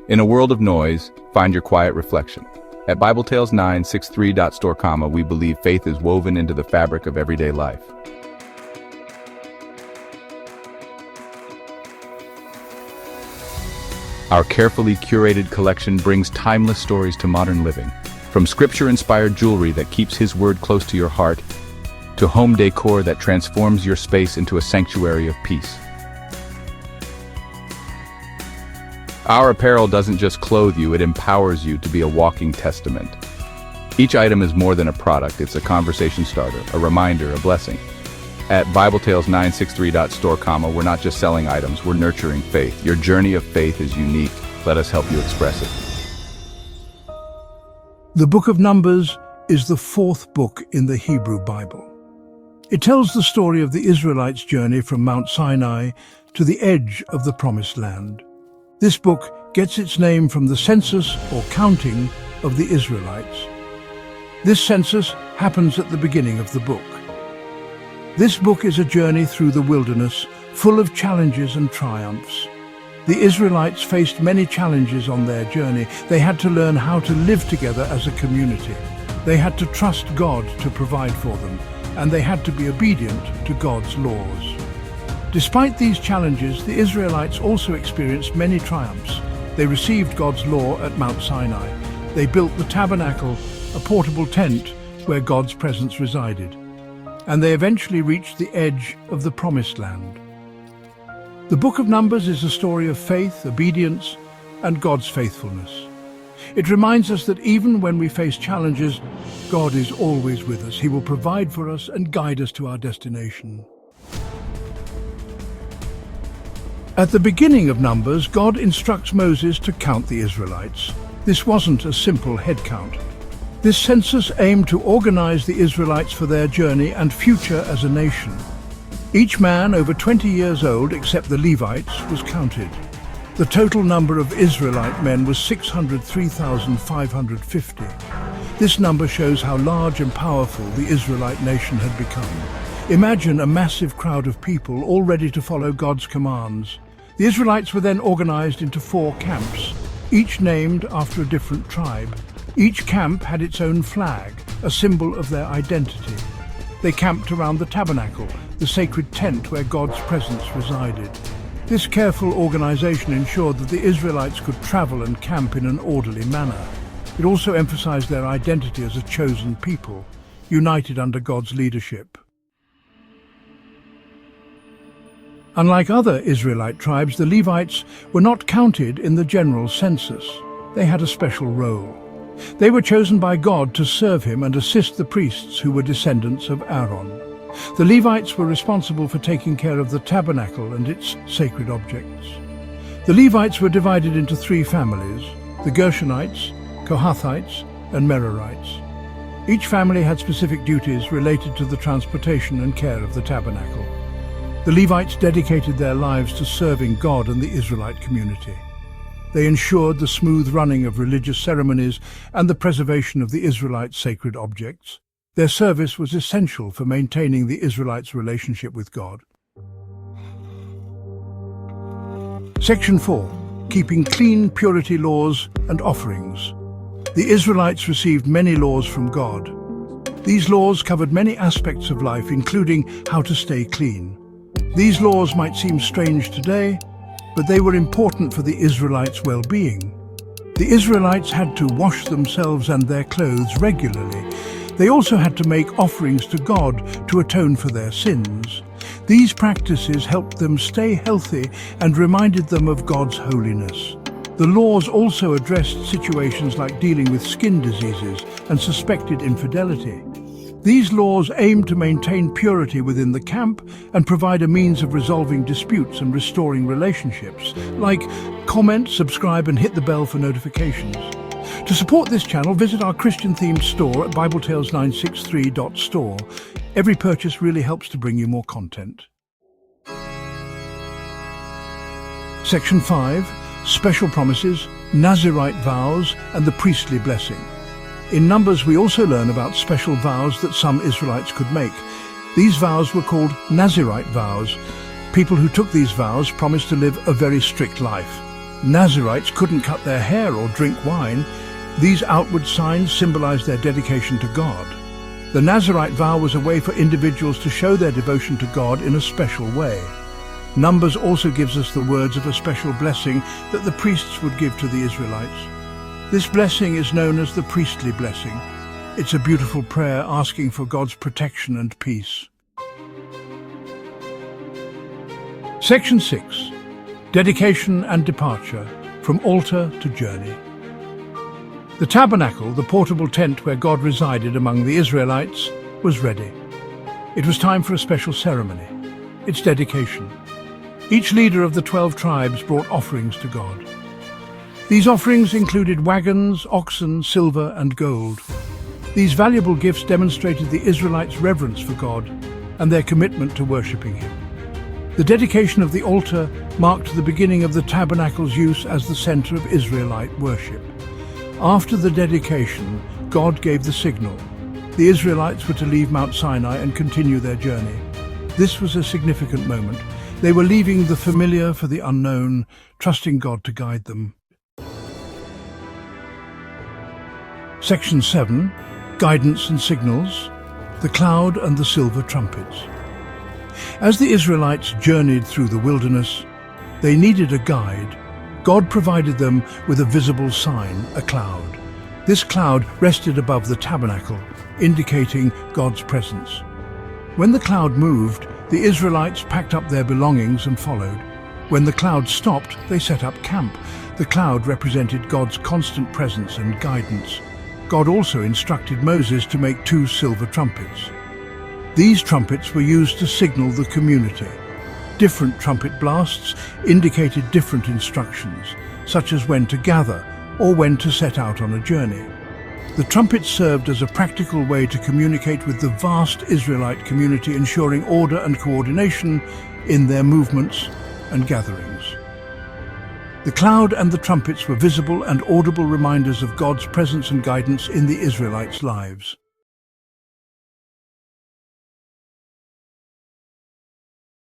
In a world of noise, find your quiet reflection. At BibleTales963.store, we believe faith is woven into the fabric of everyday life. Our carefully curated collection brings timeless stories to modern living, from scripture-inspired jewelry that keeps His word close to your heart, to home decor that transforms your space into a sanctuary of peace. Our apparel doesn't just clothe you, it empowers you to be a walking testament. Each item is more than a product, it's a conversation starter, a reminder, a blessing. At BibleTales963.store, we're not just selling items, we're nurturing faith. Your journey of faith is unique. Let us help you express it. The book of Numbers is the fourth book in the Hebrew Bible. It tells the story of the Israelites' journey from Mount Sinai to the edge of the Promised Land. This book gets its name from the census or counting of the Israelites. This census happens at the beginning of the book. This book is a journey through the wilderness, full of challenges and triumphs. The Israelites faced many challenges on their journey. They had to learn how to live together as a community. They had to trust God to provide for them, and they had to be obedient to God's laws. Despite these challenges, the Israelites also experienced many triumphs. They received God's law at Mount Sinai. They built the tabernacle, a portable tent where God's presence resided. And they eventually reached the edge of the Promised Land. The book of Numbers is a story of faith, obedience, and God's faithfulness. It reminds us that even when we face challenges, God is always with us. He will provide for us and guide us to our destination. At the beginning of Numbers, God instructs Moses to count the Israelites. This wasn't a simple head count. This census aimed to organize the Israelites for their journey and future as a nation. Each man over 20 years old, except the Levites, was counted. The total number of Israelite men was 603,550. This number shows how large and powerful the Israelite nation had become. Imagine a massive crowd of people all ready to follow God's commands. The Israelites were then organized into 4 camps, each named after a different tribe. Each camp had its own flag, a symbol of their identity. They camped around the tabernacle, the sacred tent where God's presence resided. This careful organization ensured that the Israelites could travel and camp in an orderly manner. It also emphasized their identity as a chosen people, united under God's leadership. Unlike other Israelite tribes, the Levites were not counted in the general census. They had a special role. They were chosen by God to serve Him and assist the priests who were descendants of Aaron. The Levites were responsible for taking care of the tabernacle and its sacred objects. The Levites were divided into 3 families: the Gershonites, Kohathites, and Merarites. Each family had specific duties related to the transportation and care of the tabernacle. The Levites dedicated their lives to serving God and the Israelite community. They ensured the smooth running of religious ceremonies and the preservation of the Israelites' sacred objects. Their service was essential for maintaining the Israelites' relationship with God. Section 4. Keeping clean purity laws and offerings. The Israelites received many laws from God. These laws covered many aspects of life, including how to stay clean. These laws might seem strange today, but they were important for the Israelites' well-being. The Israelites had to wash themselves and their clothes regularly. They also had to make offerings to God to atone for their sins. These practices helped them stay healthy and reminded them of God's holiness. The laws also addressed situations like dealing with skin diseases and suspected infidelity. These laws aim to maintain purity within the camp and provide a means of resolving disputes and restoring relationships. Like, comment, subscribe, and hit the bell for notifications. To support this channel, visit our Christian-themed store at BibleTales963.store. Every purchase really helps to bring you more content. Section 5. Special promises, Nazirite vows, and the priestly blessing. In Numbers, we also learn about special vows that some Israelites could make. These vows were called Nazirite vows. People who took these vows promised to live a very strict life. Nazarites couldn't cut their hair or drink wine. These outward signs symbolized their dedication to God. The Nazarite vow was a way for individuals to show their devotion to God in a special way. Numbers also gives us the words of a special blessing that the priests would give to the Israelites. This blessing is known as the priestly blessing. It's a beautiful prayer asking for God's protection and peace. Section 6. Dedication and departure, from altar to journey. The tabernacle, the portable tent where God resided among the Israelites, was ready. It was time for a special ceremony, its dedication. Each leader of the 12 tribes brought offerings to God. These offerings included wagons, oxen, silver, and gold. These valuable gifts demonstrated the Israelites' reverence for God and their commitment to worshipping Him. The dedication of the altar marked the beginning of the tabernacle's use as the center of Israelite worship. After the dedication, God gave the signal. The Israelites were to leave Mount Sinai and continue their journey. This was a significant moment. They were leaving the familiar for the unknown, trusting God to guide them. Section 7. Guidance and signals, the cloud and the silver trumpets. As the Israelites journeyed through the wilderness, they needed a guide. God provided them with a visible sign, a cloud. This cloud rested above the tabernacle, indicating God's presence. When the cloud moved, the Israelites packed up their belongings and followed. When the cloud stopped, they set up camp. The cloud represented God's constant presence and guidance. God also instructed Moses to make 2 silver trumpets. These trumpets were used to signal the community. Different trumpet blasts indicated different instructions, such as when to gather or when to set out on a journey. The trumpets served as a practical way to communicate with the vast Israelite community, ensuring order and coordination in their movements and gatherings. The cloud and the trumpets were visible and audible reminders of God's presence and guidance in the Israelites' lives.